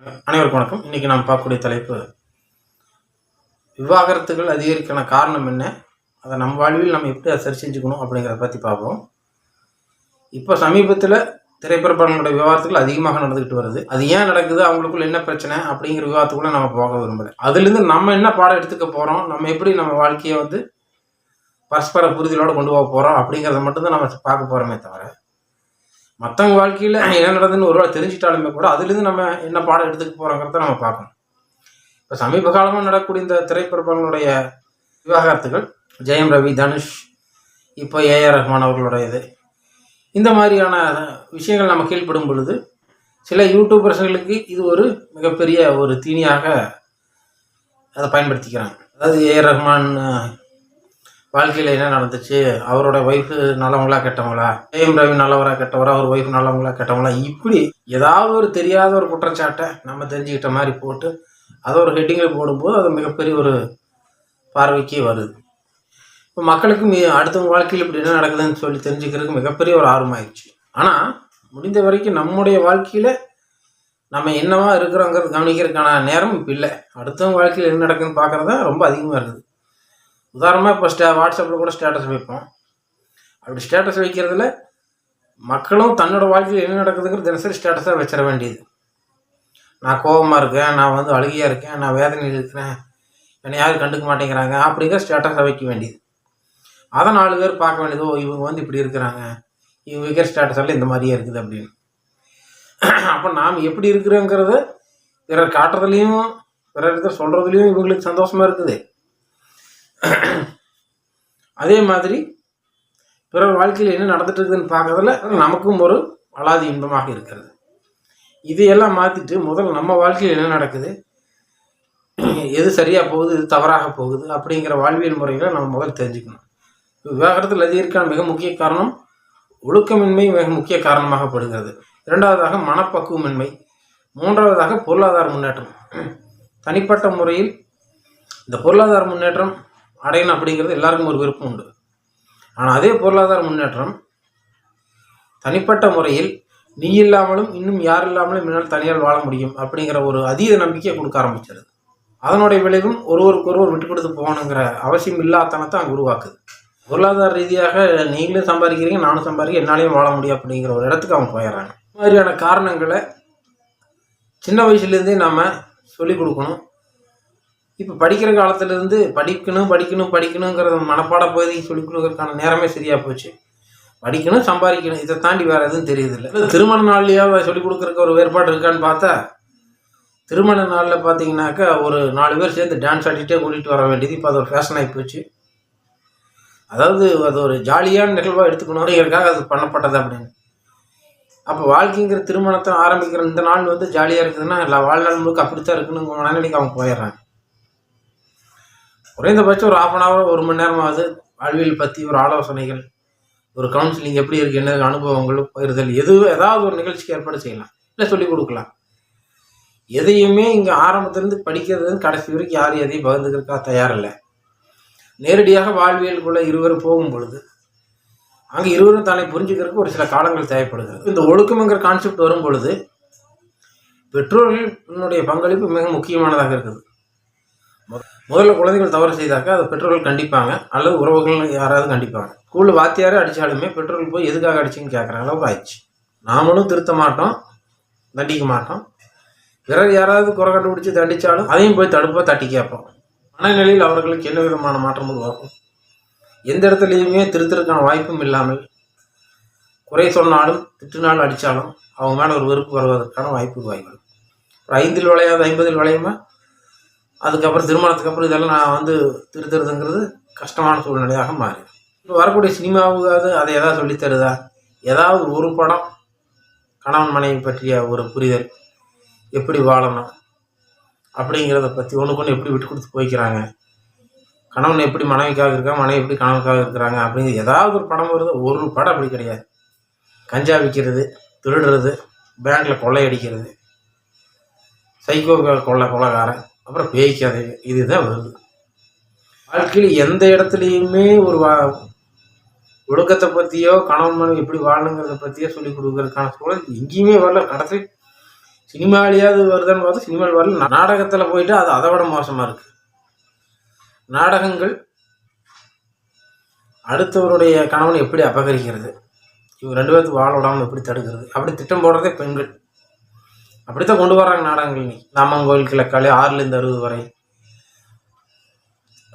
அனைவருக்கும் வணக்கம். இன்றைக்கி நாம் பார்க்கக்கூடிய தலைப்பு விவாகரத்துகள் அதிகரிக்கான காரணம் என்ன, அதை நம் வாழ்வில் நம்ம எப்படி அதை சரி செஞ்சுக்கணும் அப்படிங்கிறத பற்றி பார்ப்போம். இப்போ சமீபத்தில் திரைப்படங்களுடைய விவாதத்துகள் அதிகமாக நடந்துக்கிட்டு வருது. அது ஏன் நடக்குது, அவங்களுக்குள்ள என்ன பிரச்சனை அப்படிங்கிற விவாதத்துக்குள்ளே நம்ம போக விரும்பலை. அதுலேருந்து நம்ம என்ன பாடம் எடுத்துக்க போகிறோம், நம்ம எப்படி நம்ம வாழ்க்கையை பரஸ்பர புரிதலோடு கொண்டு போக போகிறோம் அப்படிங்கிறத மட்டும்தான் நம்ம பார்க்க போகிறோமே தவிர, மற்றவங்க வாழ்க்கையில் என்ன நடந்ததுன்னு ஒருவேளை தெரிஞ்சிட்டாலுமே கூட அதுலேருந்து நம்ம என்ன பாடம் எடுத்துக்க போகிறோங்கிறத நம்ம பார்க்கணும். இப்போ சமீப காலமாக நடக்கக்கூடிய இந்த திரைப்படங்களுடைய விவாகரத்துகள், ஜெயம் ரவி, தனுஷ், இப்போ ஏஆர் ரஹ்மான் அவர்களுடைய இந்த மாதிரியான விஷயங்கள் நம்ம கீழ்ப்படும் பொழுது சில யூடியூபர்ஸ்களுக்கு இது ஒரு மிகப்பெரிய ஒரு தீனியாக அதை பயன்படுத்திக்கிறாங்க. அதாவது ஏஆர் ரஹ்மான் வாழ்க்கையில் என்ன நடந்துச்சு, அவரோட ஒய்ஃபு நல்லவங்களா கெட்டவங்களா, ஜெயம் ரவி நல்லவரா கெட்டவரா, அவர் ஒய்ஃபு நல்லவங்களா கெட்டவங்களா, இப்படி ஏதாவது ஒரு தெரியாத ஒரு குற்றச்சாட்டை நம்ம தெரிஞ்சுக்கிட்ட மாதிரி போட்டு அதை ஒரு ஹெட்டிங்கில் போடும்போது அது மிகப்பெரிய ஒரு பார்வைக்கே வருது. இப்போ மக்களுக்கு அடுத்தவங்க வாழ்க்கையில் இப்படி என்ன நடக்குதுன்னு சொல்லி தெரிஞ்சுக்கிறதுக்கு மிகப்பெரிய ஒரு ஆர்வமாயிடுச்சு. ஆனால் முடிந்த வரைக்கும் நம்முடைய வாழ்க்கையில் நம்ம என்னவா இருக்கிறோங்கிறது கவனிக்கிறதுக்கான நேரம் இப்போ இல்லை. அடுத்தவங்க வாழ்க்கையில் என்ன நடக்குதுன்னு பார்க்குறது தான் ரொம்ப அதிகமாக இருக்குது. உதாரணமாக இப்போ வாட்ஸ்அப்பில் கூட ஸ்டேட்டஸ் வைப்போம். அப்படி ஸ்டேட்டஸ் வைக்கிறதுல மக்களும் தன்னோட வாழ்க்கையில் என்ன நடக்குதுங்கிறது தினசரி ஸ்டேட்டஸாக வச்சிட வேண்டியது. நான் கோபமாக இருக்கேன், நான் அழுகையாக இருக்கேன், நான் வேதனையில் இருக்கிறேன், என்னை யாரும் கண்டுக்க மாட்டேங்கிறாங்க அப்படிங்கிற ஸ்டேட்டஸாக வைக்க வேண்டியது. அதை 4 பேர் பார்க்க வேண்டியதோ, இவங்க இப்படி இருக்கிறாங்க, இவங்க வைக்கிற ஸ்டேட்டஸால் இந்த மாதிரியே இருக்குது அப்படின்னு. அப்போ நாம் எப்படி இருக்கிறோங்கிறத பிறர் காட்டுறதுலேயும் பிறர் இடத்துல சொல்கிறதுலையும் இவங்களுக்கு சந்தோஷமாக இருக்குது. அதே மாதிரி பிறர் வாழ்க்கையில் என்ன நடந்துட்டு இருக்குதுன்னு பார்க்கறதுல நமக்கும் ஒரு அலாதி இன்பமாக இருக்கிறது. இதையெல்லாம் மாற்றிட்டு முதல்ல நம்ம வாழ்க்கையில் என்ன நடக்குது, எது சரியாக போகுது, எது தவறாக போகுது அப்படிங்கிற வாழ்வியல் முறைகளை நம்ம முதல் தெரிஞ்சுக்கணும். விவாகரத்தில் அதிகரிக்கான மிக முக்கிய காரணம் ஒழுக்கமின்மை மிக முக்கிய காரணமாக படுகிறது. 2வதாக மனப்பக்குவமின்மை. 3வதாக பொருளாதார முன்னேற்றம். தனிப்பட்ட முறையில் இந்த பொருளாதார முன்னேற்றம் அடையணும் அப்படிங்கிறது எல்லாருக்கும் ஒரு விருப்பம் உண்டு. ஆனால் அதே பொருளாதார முன்னேற்றம் தனிப்பட்ட முறையில் நீ இல்லாமலும் இன்னும் யார் இல்லாமலும் என்னால் தனியால் வாழ முடியும் அப்படிங்கிற ஒரு அதீத நம்பிக்கையை கொடுக்க ஆரம்பிச்சிருது. அதனுடைய விளைவும் ஒருவருக்கொருவர் விட்டு கொடுத்து போகணுங்கிற அவசியம் இல்லாதனத்தை அங்கே உருவாக்குது. பொருளாதார ரீதியாக நீங்களும் சம்பாதிக்கிறீங்க, நானும் சம்பாதிக்க, என்னாலையும் வாழ முடியும் அப்படிங்கிற ஒரு இடத்துக்கு அவங்க போயிடுறாங்க. இந்த மாதிரியான காரணங்களை சின்ன வயசுலேருந்தே நாம் சொல்லிக் கொடுக்கணும். இப்போ படிக்கிற காலத்துலேருந்து படிக்கணுங்கிறத மனப்பாட பகுதி சொல்லிக் கொடுக்கறதுக்கான நேரமே சரியாக போச்சு. படிக்கணும், சம்பாதிக்கணும், இதை தாண்டி வேறு எதுவும் தெரியுதில்லை. திருமண நாள்லையாக சொல்லிக் கொடுக்குறக்கு ஒரு வேறுபாடு இருக்கான்னு பார்த்தா, திருமண நாளில் பார்த்தீங்கன்னாக்கா ஒரு 4 பேர் சேர்ந்து டான்ஸ் ஆடிட்டே கூட்டிகிட்டு வர வேண்டியது இப்போ அது ஒரு ஃபேஷன் ஆகி போச்சு. அதாவது அது ஒரு ஜாலியான நிகழ்வாக எடுத்துக்கணும் அப்படிங்கிறதுக்காக அது பண்ணப்பட்டது அப்படின்னு. அப்போ வாழ்க்கைங்கிற திருமணத்தை ஆரம்பிக்கிற இந்த நாள் ஜாலியாக இருக்குதுன்னா எல்லா வாழ்நாள் முழுக்க அப்படித்தான் இருக்குன்னு மனநிலைக்கு அவங்க போயிடுறாங்க. குறைந்தபட்சம் ஒரு 1/2 hour 1 மணி நேரமாவது வாழ்வியல் பற்றி ஒரு ஆலோசனைகள், ஒரு கவுன்சிலிங் எப்படி இருக்குது, என்ன அனுபவங்கள் பகிர்தல், ஏதாவது ஒரு நிகழ்ச்சிக்கு ஏற்பாடு செய்யலாம், இல்லை சொல்லிக் கொடுக்கலாம். எதையுமே இங்கே ஆரம்பத்துலேருந்து படிக்கிறது கடைசி வரைக்கும் யாரும் எதையும் பகிர்ந்துக்கிறதுக்காக தயாரில்லை. நேரடியாக வாழ்வியலுக்குள்ளே இருவரும் போகும் பொழுது அங்கே இருவரும் தானே புரிஞ்சுக்கிறதுக்கு ஒரு சில காலங்கள் தேவைப்படுகிறது. இந்த ஒழுக்கம்ங்கிற கான்செப்ட் வரும் பொழுது பெற்றோர்களுடைய பங்களிப்பு மிக முக்கியமானதாக இருக்குது. முதல்ல குழந்தைகள் தவறு செய்தாக்கா அதை பெற்றோர்கள் கண்டிப்பாங்க, அல்லது உறவுகள் யாராவது கண்டிப்பாங்க. ஸ்கூலில் வாத்தியாரே அடித்தாலுமே பெற்றோர்கள் போய் எதுக்காக அடிச்சுன்னு கேட்குற அளவுக்கு ஆயிடுச்சு. நாமளும் திருத்த மாட்டோம், தண்டிக்க மாட்டோம். பிறர் யாராவது குறை கண்டுபிடிச்சி தண்டித்தாலும் அதையும் போய் தட்டி கேட்போம். மனநிலையில் அவர்களுக்கு என்ன விதமான மாற்றம் உருவாகும்? எந்த இடத்துலையுமே திருத்தறதுக்கான வாய்ப்பும் இல்லாமல் குறை சொன்னாலும் திட்டினாலும் அடித்தாலும் அவங்க மேலே ஒரு வெறுப்பு வருவதற்கான வாய்ப்பு உருவாகிடும். ஒரு 5 விளையாது 50 விளையுமா? அதுக்கப்புறம் திருமணத்துக்கு அப்புறம் இதெல்லாம் நான் திருத்துறதுங்கிறது கஷ்டமான சூழ்நிலையாக மாறிடும். இப்போ வரக்கூடிய சினிமாவுக்காவது அதை எதாவது சொல்லித்தருதா? ஏதாவது ஒரு படம் கணவன் மனைவி பற்றிய ஒரு புரிதல், எப்படி வாழணும் அப்படிங்கிறத பற்றி ஒன்றுக்கு எப்படி விட்டு கொடுத்து போய்க்கிறாங்க, கணவன் எப்படி மனைவிக்காக இருக்காங்க, மனைவி எப்படி கணவனுக்காக இருக்கிறாங்க அப்படிங்கிறது ஏதாவது ஒரு படம் வருது? ஒரு படம் அப்படி கிடையாது. கஞ்சா விற்கிறது, திருடுறது, பேங்க்கில் கொள்ளையடிக்கிறது, சைக்கோ கொள்ளைக்காரன், அப்புறம் பேய் கதை, இதுதான் வருது. வாழ்க்கையில் எந்த இடத்துலையுமே ஒரு ஒழுக்கத்தை பற்றியோ கணவன் மனைவி எப்படி வாழணுங்கிறத பற்றியோ சொல்லிக் கொடுக்கறதுக்கான சூழல் எங்கேயுமே வரல. கடைசி சினிமாலேயாவது வருதுன்னு பார்த்தா சினிமாவில் வரல. நாடகத்தில் போயிட்டு அது அதை விட மோசமாக இருக்குது. நாடகங்கள் அடுத்தவருடைய கணவனை எப்படி அபகரிக்கிறது, இவங்க 2 பேர்த்துக்கு வாழ விடாமல் எப்படி தடுக்கிறது, அப்படி திட்டம் போடுறதே பெண்கள். அப்படித்தான் கொண்டு வர்றாங்க நாடகங்கள். இன்னைக்கு நாமன் கோயில் கிழக்காலே 6லேருந்து 60 வரை,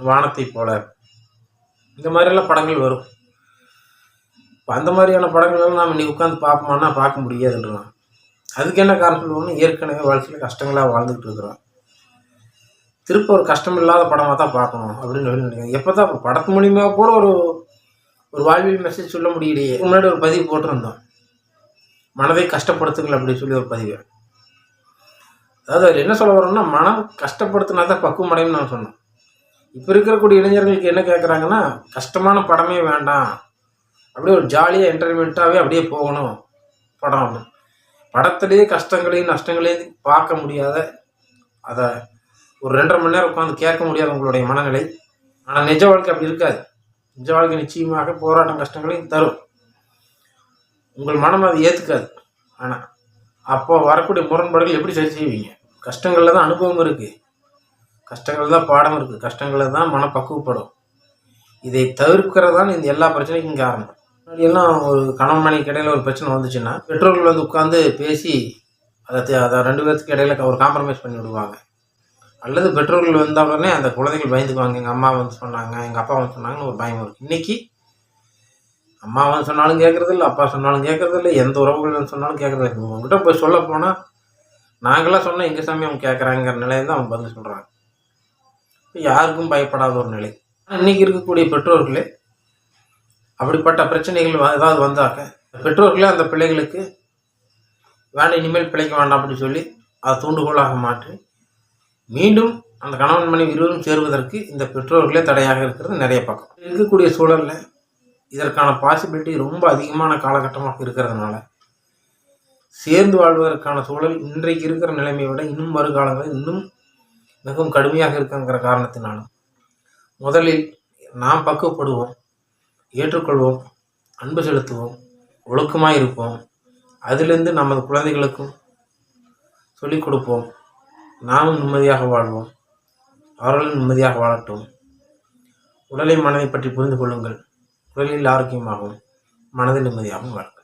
வானத்தை போல, இந்த மாதிரியெல்லாம் படங்கள் வரும். இப்போ அந்த மாதிரியான படங்கள்லாம் நாம் இன்றைக்கி உட்காந்து பார்ப்போம்னா பார்க்க முடியாதுன்றான். அதுக்கு என்ன காரணம் சொல்லுவோம்னா, ஏற்கனவே வாழ்க்கையில் கஷ்டங்களாக வாழ்ந்துக்கிட்டு இருக்கிறோம். திருப்ப ஒரு கஷ்டம் இல்லாத படமாக தான் பார்க்கணும் அப்படின்னு சொல்லி நினைக்கிறேன். எப்போ தான் படத்து மூலியமாக கூட ஒரு வாழ்வியல் மெசேஜ் சொல்ல முடியலையே. முன்னாடி ஒரு பதிவு போட்டிருந்தோம், மனதை கஷ்டப்படுத்துங்கள் அப்படின்னு சொல்லி ஒரு பதிவு. அதாவது அதில் என்ன சொல்ல வரோம்னா, மனம் கஷ்டப்படுத்தினா தான் பக்குவம் அடையும்னு நான் சொன்னேன். இப்போ இருக்கக்கூடிய இளைஞர்களுக்கு என்ன கேட்குறாங்கன்னா, கஷ்டமான படமே வேண்டாம், அப்படியே ஒரு ஜாலியாக என்டர்டைன்மெண்ட்டாகவே அப்படியே போகணும் படம். படத்துலேயே கஷ்டங்களையும் நஷ்டங்களையும் பார்க்க முடியாத, அதை ஒரு 2.5 மணி நேரம் உட்காந்து கேட்க முடியாது உங்களுடைய மனநிலை. ஆனால் நிஜ வாழ்க்கை அப்படி இருக்காது. நிஜ வாழ்க்கை நிச்சயமாக போராட்டம் கஷ்டங்களையும் தரும். உங்கள் மனம் அதை ஏற்றுக்காது. ஆனால் அப்போ வரக்கூடிய முரண்பாடுகள் எப்படி சரி செய்வீங்க? கஷ்டங்களில் தான் அனுபவம் இருக்குது, கஷ்டங்கள் தான் பாடம் இருக்குது, கஷ்டங்களில் தான் மனப்பக்குவப்படும். இதை தவிர்க்கிறது தான் இந்த எல்லா பிரச்சனைக்கும் காரணம். எல்லாம் ஒரு கணவன் மனைவிக்கு இடையில ஒரு பிரச்சனை வந்துச்சுன்னா பெற்றோர்கள் வந்து உட்காந்து பேசி அதை 2 பேர்த்துக்கு இடையில ஒரு காம்ப்ரமைஸ் பண்ணி விடுவாங்க. அல்லது பெற்றோர்கள் வந்த உடனே அந்த குழந்தைகள் பயந்துக்குவாங்க, எங்கள் அம்மா வந்து சொன்னாங்க, எங்கள் அப்பா வந்து சொன்னாங்கன்னு ஒரு பயம் இருக்குது. இன்றைக்கி அம்மா வந்து சொன்னாலும் கேட்குறது இல்லை, அப்பா சொன்னாலும் கேட்குறது இல்லை, எந்த உறவுகள் வந்து சொன்னாலும் கேட்குறது இல்லை. உங்கள்கிட்ட போய் சொல்ல போனால் நாங்களாம் சொன்னால் எங்கள் சாமி அவங்க கேட்குறாங்கிற நிலையை தான் அவங்க பதில் சொல்கிறாங்க. யாருக்கும் பயப்படாத ஒரு நிலை. இன்றைக்கி இருக்கக்கூடிய பெற்றோர்களே அப்படிப்பட்ட பிரச்சனைகள் ஏதாவது வந்தாக்க பெற்றோர்களே அந்த பிள்ளைகளுக்கு வேண்டாம், இனிமேல் பிழைக்க வேண்டாம் அப்படின்னு சொல்லி அதை தூண்டுகோலாக மாற்றி மீண்டும் அந்த கணவன் மனைவி இருவரும் சேருவதற்கு இந்த பெற்றோர்களே தடையாக இருக்கிறது நிறைய பக்கம் இருக்கக்கூடிய சூழலில். இதற்கான பாசிபிலிட்டி ரொம்ப அதிகமான காலகட்டமாக இருக்கிறதுனால சேர்ந்து வாழ்வதற்கான சூழல் இன்றைக்கு இருக்கிற நிலைமையை விட இன்னும் வருகாலங்களில் இன்னும் மிகவும் கடுமையாக இருக்குங்கிற காரணத்தினாலும் முதலில் நாம் பக்குவப்படுவோம், ஏற்றுக்கொள்வோம், அன்பு செலுத்துவோம், ஒழுக்கமாக இருப்போம். அதிலிருந்து நமது குழந்தைகளுக்கும் சொல்லிக் கொடுப்போம். நாமும் நிம்மதியாக வாழ்வோம், அவர்களும் நிம்மதியாக வாழட்டும். உடலை மனதை பற்றி புரிந்து கொள்ளுங்கள். உடலில் ஆரோக்கியமாகவும் மனதில் நிம்மதியாகவும் வாழ்க்கை.